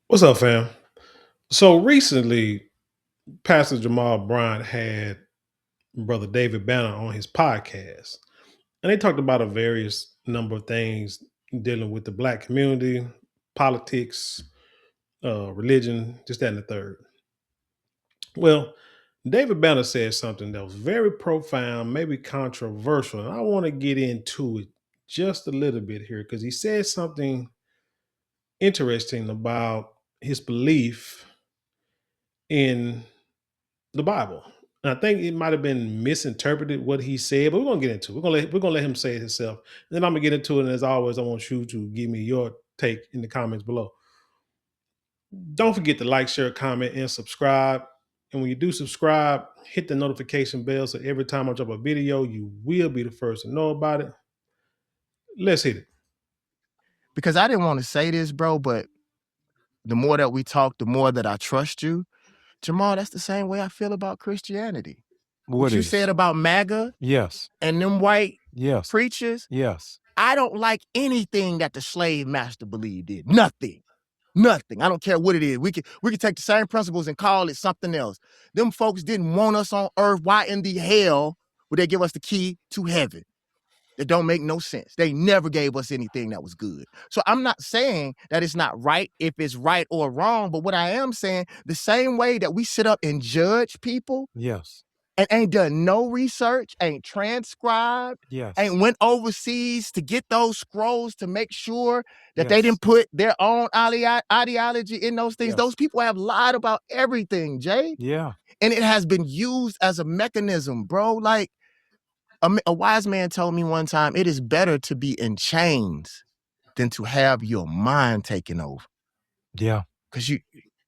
What's up, fam? So recently, Pastor Jamal Bryant had Brother David Banner on his podcast, and they talked about a various number of things dealing with the black community, politics, religion, just that and the third. Well, David Banner said something that was very profound, maybe controversial, and I want to get into it just a little bit here because he said something interesting about his belief in the Bible. And I think it might have been misinterpreted what he said, but we're gonna get into it. We're gonna let him say it himself. And then I'm gonna get into it. And as always, I want you to give me your take in the comments below. Don't forget to like, share, comment, and subscribe. And when you do subscribe, hit the notification bell so every time I drop a video, you will be the first to know about it. Let's hit it. Because I didn't want to say this, bro, but the more that we talk, the more that I trust you. Jamal, that's the same way I feel about Christianity. What you said about MAGA Yes. and them white Yes. preachers, Yes. I don't like anything that the slave master believed in. Nothing. Nothing. I don't care what it is. We could take the same principles and call it something else. Them folks didn't want us on earth. Why in the hell would they give us the key to heaven? That don't make no sense. They never gave us anything that was good. So I'm not saying that it's not right if it's right or wrong, but what I am saying, the same way that we sit up and judge people Yes. and ain't done no research, ain't transcribed, Yes. ain't went overseas to get those scrolls to make sure that they Yes. didn't put their own ideology in those things. Yes. Those people have lied about everything, Jay. Yeah. And it has been used as a mechanism, bro. Like, a wise man told me one time, it is better to be in chains than to have your mind taken over. Yeah. Because you,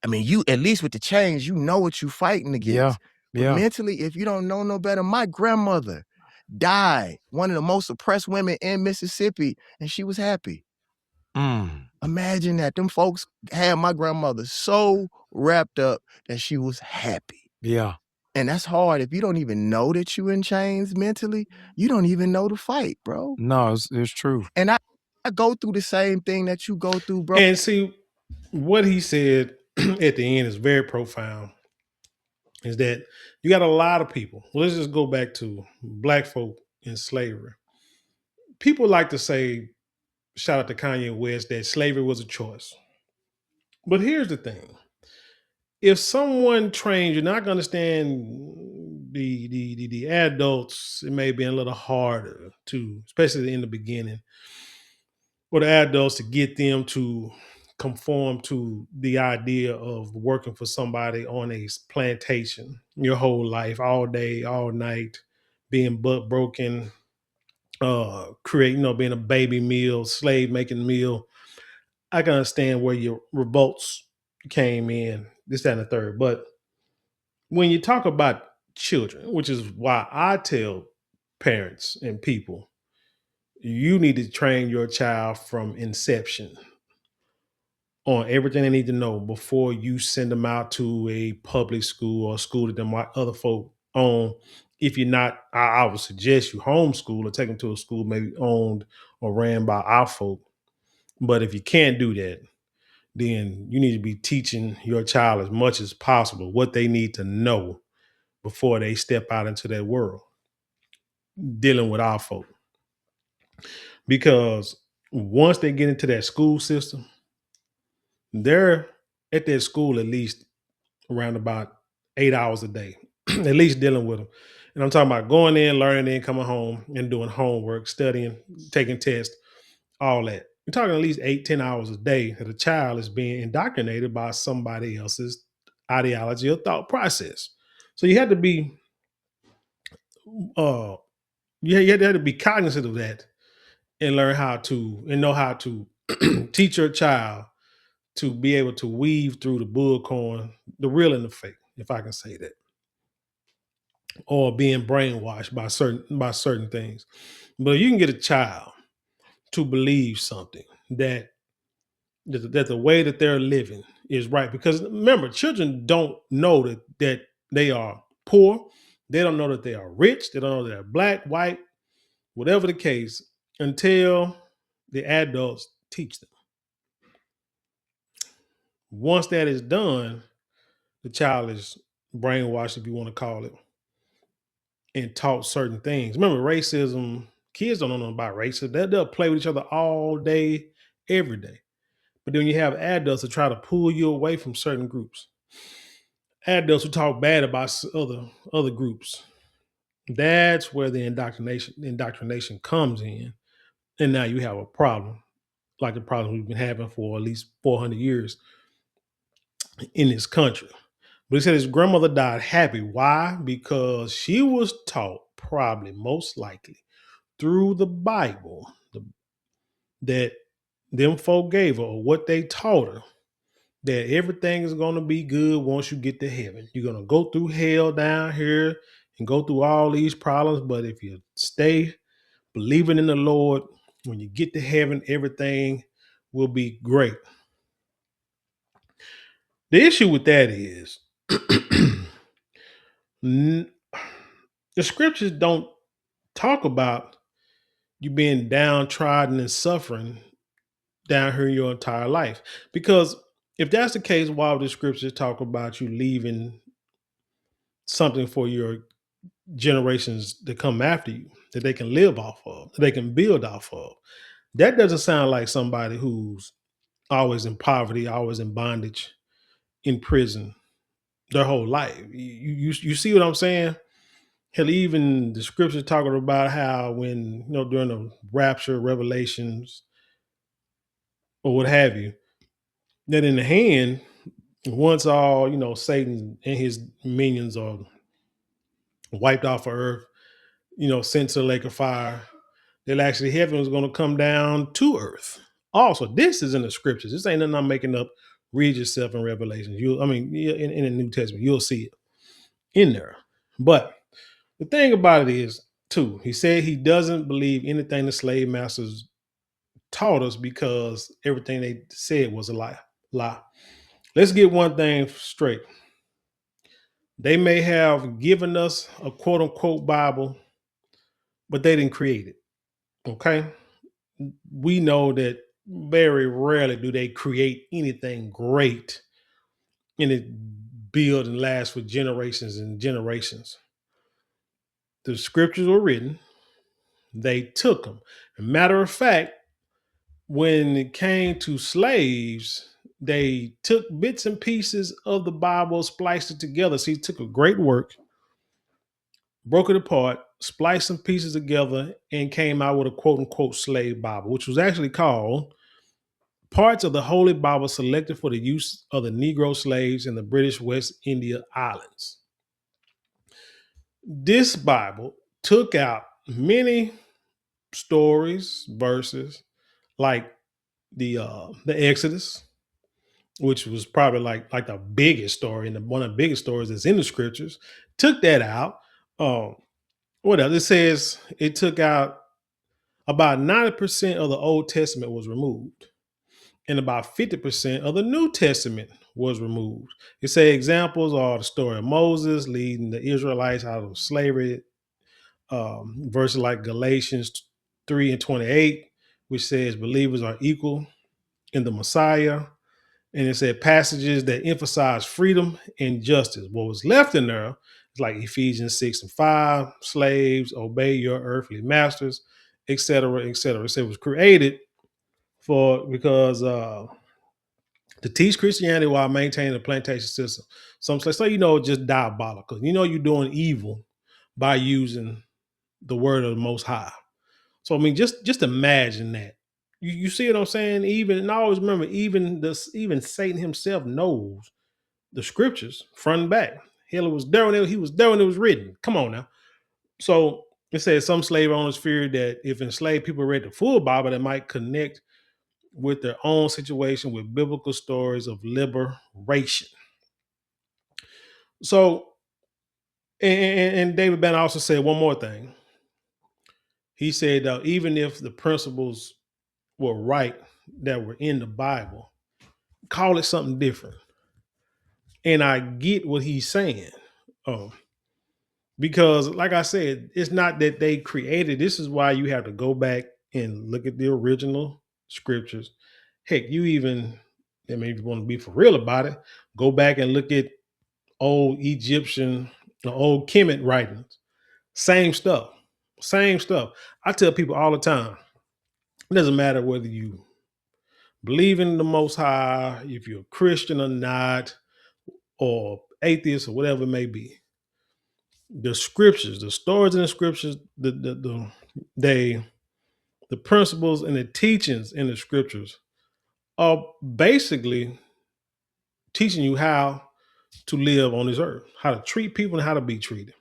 at least with the chains, you know what you're fighting against. But mentally, if you don't know no better, my grandmother died, one of the most oppressed women in Mississippi, and she was happy. Imagine that. Them folks had my grandmother so wrapped up that she was happy. Yeah. And that's hard. If you don't even know that you're in chains mentally, you don't even know to fight, bro. No, it's true. And I go through the same thing that you go through, bro. And see, what he said at the end is very profound. Is that you got a lot of people. Let's just go back to black folk in slavery. People like to say, shout out to Kanye West, that slavery was a choice. But here's the thing. If someone trains, you're not going to understand the adults. It may be a little harder to, especially in the beginning, for the adults to get them to conform to the idea of working for somebody on a plantation your whole life, all day, all night, being butt broken, creating, being a baby meal, slave making meal. I can understand where your revolts came in, this, that, and the third. But when you talk about children, which is why I tell parents and people, you need to train your child from inception on everything they need to know before you send them out to a public school or a school that them other folk own. If you're not, I would suggest you homeschool or take them to a school maybe owned or ran by our folk. But if you can't do that, then you need to be teaching your child as much as possible what they need to know before they step out into that world dealing with our folk. Because once they get into that school system, they're at their school at least around about 8 hours a day, at least dealing with them. And I'm talking about going in, learning, in, coming home and doing homework, studying, taking tests, all that. We're talking at least 8-10 hours a day that a child is being indoctrinated by somebody else's ideology or thought process. So you have to be, you have to be cognizant of that and learn how to and know how to teach your child to be able to weave through the bullcorn, the real and the fake, if I can say that, or being brainwashed by certain things. But you can get a child to believe something that the way that they're living is right. Because remember, children don't know that they are poor. They don't know that they are rich. They don't know that they're black, white, whatever the case, until the adults teach them. Once that is done, the child is brainwashed, if you want to call it, and taught certain things. Remember, racism, kids don't know nothing about racism. They'll play with each other all day, every day. But then you have adults that try to pull you away from certain groups. Adults who talk bad about other groups. That's where the indoctrination comes in. And now you have a problem, like the problem we've been having for at least 400 years in this country. But he said his grandmother died happy. Why? Because she was taught, probably most likely, through the Bible that them folk gave her, or what they taught her, that everything is going to be good once you get to heaven. You're going to go through hell down here and go through all these problems. But if you stay believing in the Lord, when you get to heaven, everything will be great. The issue with that is the scriptures don't talk about you being downtrodden and suffering down here your entire life. Because if that's the case, why would the scriptures talk about you leaving something for your generations that come after you that they can live off of, that they can build off of? That doesn't sound like somebody who's always in poverty, always in bondage, in prison their whole life. You see what I'm saying? Hell, even the scriptures talking about how when, during the rapture, revelations, or what have you, that in the hand, once all, Satan and his minions are wiped off of earth, sent to the lake of fire, that actually heaven was going to come down to earth. Also, this is in the scriptures. This ain't nothing I'm making up. Read yourself in Revelations. In the New Testament, you'll see it in there. But the thing about it is, too, he said he doesn't believe anything the slave masters taught us because everything they said was a lie. Let's get one thing straight. They may have given us a quote unquote Bible, but they didn't create it. Okay. We know that very rarely do they create anything great and it build and last for generations and generations. The scriptures were written, they took them. As a matter of fact, when it came to slaves, they took bits and pieces of the Bible, spliced it together. See, it took a great work, broke it apart, spliced some pieces together, and came out with a quote unquote slave Bible, which was actually called Parts of the Holy Bible Selected for the Use of the Negro Slaves in the British West India Islands. This Bible took out many stories, verses, like the Exodus, which was probably like the biggest story and one of the biggest stories that's in the scriptures. Took that out. What else? It says it took out about 90% of the Old Testament was removed, and about 50% of the New Testament was removed. It say examples are the story of Moses leading the Israelites out of slavery, verses like Galatians 3:28, which says believers are equal in the Messiah. And it said passages that emphasize freedom and justice. What was left in there is like Ephesians 6:5, slaves, obey your earthly masters, etc., etc. It said it was created because to teach Christianity while maintaining a plantation system. Some slaves, so just diabolical. You're doing evil by using the word of the Most High. So I mean, just imagine that. You see what I'm saying? And I always remember, even Satan himself knows the scriptures front and back. Hell, he was there when it was written. Come on now. So it says some slave owners feared that if enslaved people read the full Bible, they might connect with their own situation with biblical stories of liberation. So, and David Banner also said one more thing. He said even if the principles were right that were in the Bible, call it something different. And I get what he's saying. Because like I said, it's not that they created. This is why you have to go back and look at the original scriptures. Heck, you even I mean, if you want to be for real about it, go back and look at old Egyptian, old Kemet writings. Same stuff. Same stuff. I tell people all the time, it doesn't matter whether you believe in the Most High, if you're a Christian or not, or atheist or whatever it may be. The scriptures, the stories in the scriptures, they the principles and the teachings in the scriptures are basically teaching you how to live on this earth, how to treat people and how to be treated.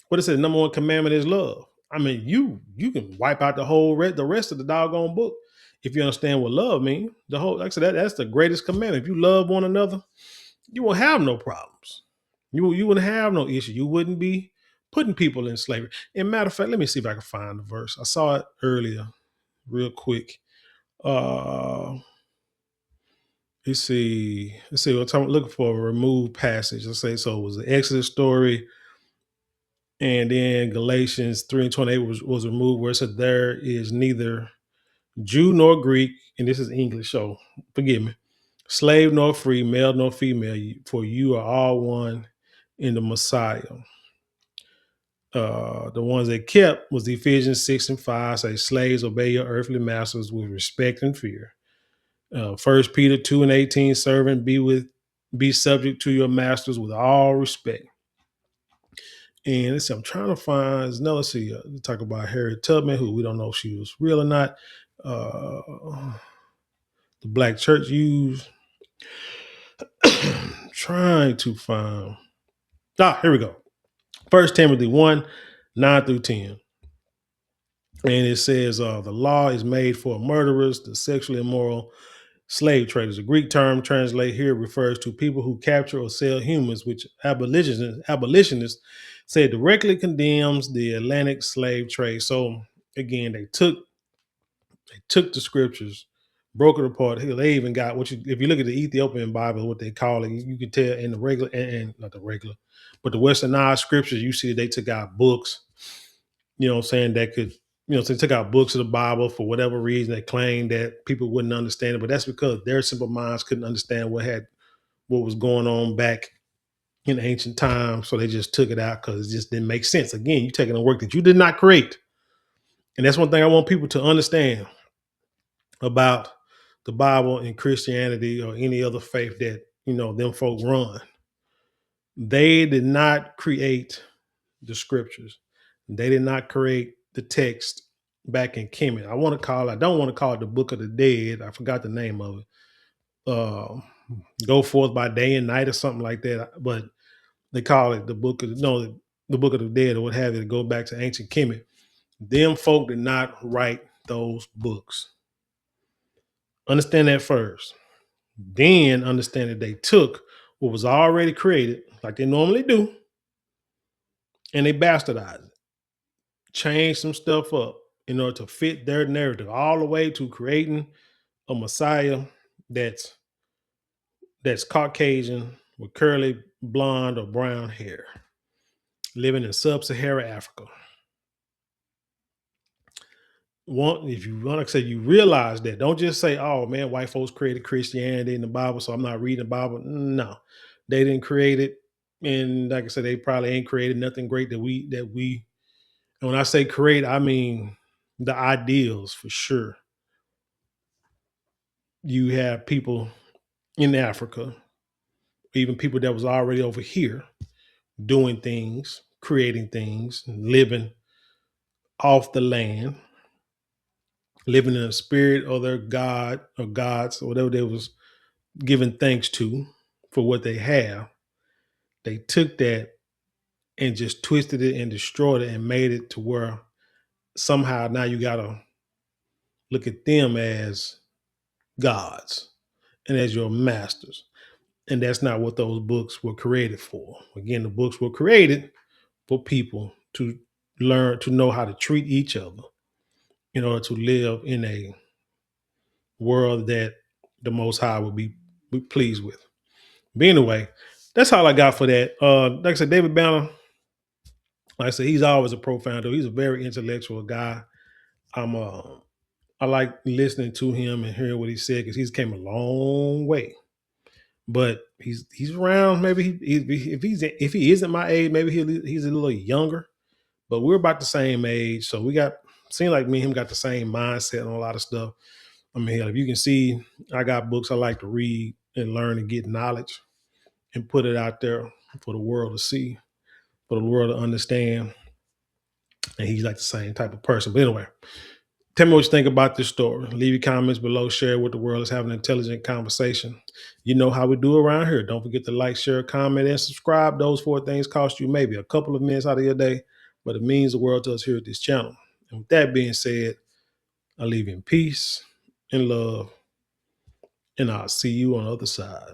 What it says, number one commandment is love. I mean, you can wipe out the rest of the doggone book if you understand what love means. The whole, like I said, that's the greatest commandment. If you love one another, you won't have no problems. You wouldn't have no issue. You wouldn't be putting people in slavery. And matter of fact, let me see if I can find the verse. I saw it earlier, real quick. Let's see. I'm looking for a removed passage. Let's say so. It was the Exodus story, and then Galatians 3:28 was removed, where it said there is neither Jew nor Greek, and this is English, so forgive me. Slave nor free, male nor female, for you are all one in the Messiah. The ones they kept was Ephesians 6:5, say slaves obey your earthly masters with respect and fear. 1 Peter 2:18, servant be subject to your masters with all respect. And let's see, I'm trying to find, no, let's see, talk about Harriet Tubman, who we don't know if she was real or not. The black church used. Trying to find. Here we go. 1 Timothy 1:9-10. And it says, the law is made for murderers, the sexually immoral, slave traders. The Greek term translate here refers to people who capture or sell humans, which abolitionists say directly condemns the Atlantic slave trade. So again, they took the scriptures, broke it apart. Hell, they even got if you look at the Ethiopian Bible, what they call it, you can tell in the regular and not the regular, but the Westernized scriptures, you see they took out books, you know what I'm saying, that could, so they took out books of the Bible for whatever reason. They claimed that people wouldn't understand it, but that's because their simple minds couldn't understand what was going on back in ancient times. So they just took it out because it just didn't make sense. Again, you're taking a work that you did not create. And that's one thing I want people to understand about the Bible and Christianity or any other faith that, them folk run. They did not create the scriptures. They did not create the text back in Kemet. I don't want to call it the Book of the Dead. I forgot the name of it. Go forth by day and night or something like that. But they call it the Book of the Book of the Dead or what have you. To go back to ancient Kemet. Them folk did not write those books. Understand that first. Then understand that they took what was already created, like they normally do, and they bastardized it, changed some stuff up in order to fit their narrative, all the way to creating a Messiah that's Caucasian with curly blonde or brown hair, living in sub-Saharan Africa. If you want to say you realize that, don't just say, "Oh man, white folks created Christianity in the Bible, so I'm not reading the Bible." No, they didn't create it, and like I said, they probably ain't created nothing great that we. And when I say create, I mean the ideals for sure. You have people in Africa, even people that was already over here, doing things, creating things, living off the land, living in the spirit of their God or gods or whatever they was giving thanks to for what they have. They took that and just twisted it and destroyed it and made it to where somehow now you gotta look at them as gods and as your masters. And that's not what those books were created for. Again, the books were created for people to learn to know how to treat each other in order to live in a world that the Most High will be pleased with. But anyway, that's all I got for that. Like I said, David Banner, like I said, he's always a profound dude. He's a very intellectual guy. I like listening to him and hearing what he said because he's came a long way. But he's around. Maybe if he isn't my age, maybe he's a little younger. But we're about the same age, so we got seem like me and him got the same mindset on a lot of stuff. I mean, hell, if you can see, I got books I like to read and learn and get knowledge and put it out there for the world to see, for the world to understand. And he's like the same type of person. But anyway, tell me what you think about this story. Leave your comments below. Share it with the world. Let's have an intelligent conversation. You know how we do around here. Don't forget to like, share, comment, and subscribe. Those 4 things cost you maybe a couple of minutes out of your day, but it means the world to us here at this channel. And with that being said, I leave you in peace and love, and I'll see you on the other side.